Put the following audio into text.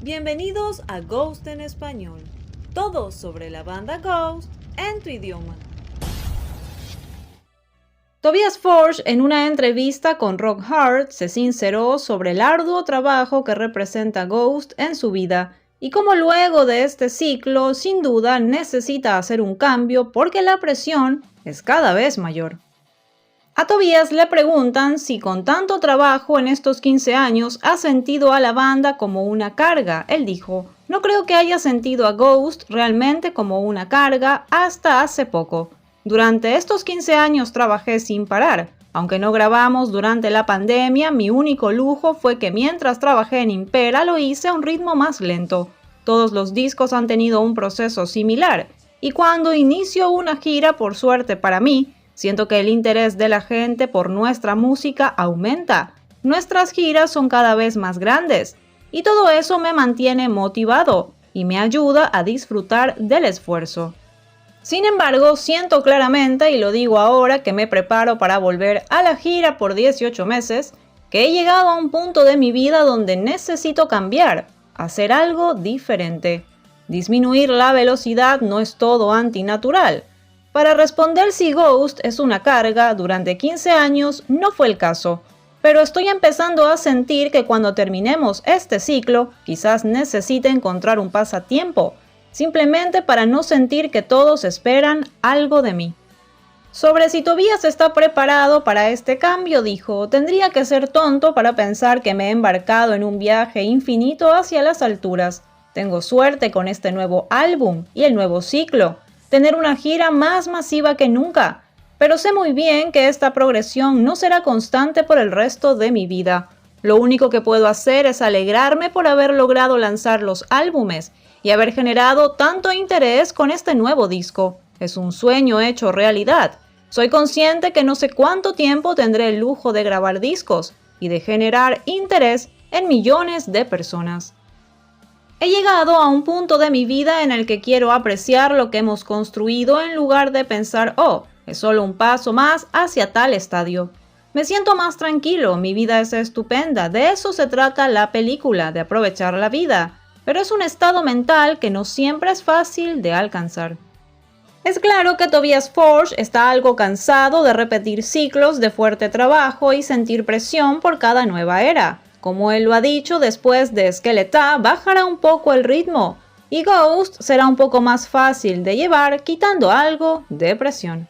Bienvenidos a Ghost en Español. Todo sobre la banda Ghost en tu idioma. Tobias Forge, en una entrevista con Rock Hard, se sinceró sobre el arduo trabajo que representa Ghost en su vida y cómo luego de este ciclo, sin duda, necesita hacer un cambio porque la presión es cada vez mayor. A Tobias le preguntan si con tanto trabajo en estos 15 años ha sentido a la banda como una carga. Él dijo, no creo que haya sentido a Ghost realmente como una carga hasta hace poco. Durante estos 15 años trabajé sin parar. Aunque no grabamos durante la pandemia, mi único lujo fue que mientras trabajé en Impera lo hice a un ritmo más lento. Todos los discos han tenido un proceso similar. Y cuando inicio una gira, por suerte para mí, siento que el interés de la gente por nuestra música aumenta. Nuestras giras son cada vez más grandes y todo eso me mantiene motivado y me ayuda a disfrutar del esfuerzo. Sin embargo, siento claramente, y lo digo ahora que me preparo para volver a la gira por 18 meses, que he llegado a un punto de mi vida donde necesito cambiar, hacer algo diferente. Disminuir la velocidad no es todo antinatural. Para responder si Ghost es una carga durante 15 años no fue el caso, pero estoy empezando a sentir que cuando terminemos este ciclo quizás necesite encontrar un pasatiempo, simplemente para no sentir que todos esperan algo de mí. Sobre si Tobias está preparado para este cambio, dijo, tendría que ser tonto para pensar que me he embarcado en un viaje infinito hacia las alturas. Tengo suerte con este nuevo álbum y el nuevo ciclo. Tener una gira más masiva que nunca, pero sé muy bien que esta progresión no será constante por el resto de mi vida. Lo único que puedo hacer es alegrarme por haber logrado lanzar los álbumes y haber generado tanto interés con este nuevo disco. Es un sueño hecho realidad. Soy consciente que no sé cuánto tiempo tendré el lujo de grabar discos y de generar interés en millones de personas. He llegado a un punto de mi vida en el que quiero apreciar lo que hemos construido en lugar de pensar, oh, es solo un paso más hacia tal estadio. Me siento más tranquilo, mi vida es estupenda, de eso se trata la película, de aprovechar la vida, pero es un estado mental que no siempre es fácil de alcanzar. Es claro que Tobias Forge está algo cansado de repetir ciclos de fuerte trabajo y sentir presión por cada nueva era. Como él lo ha dicho, después de Skeleton bajará un poco el ritmo y Ghost será un poco más fácil de llevar, quitando algo de presión.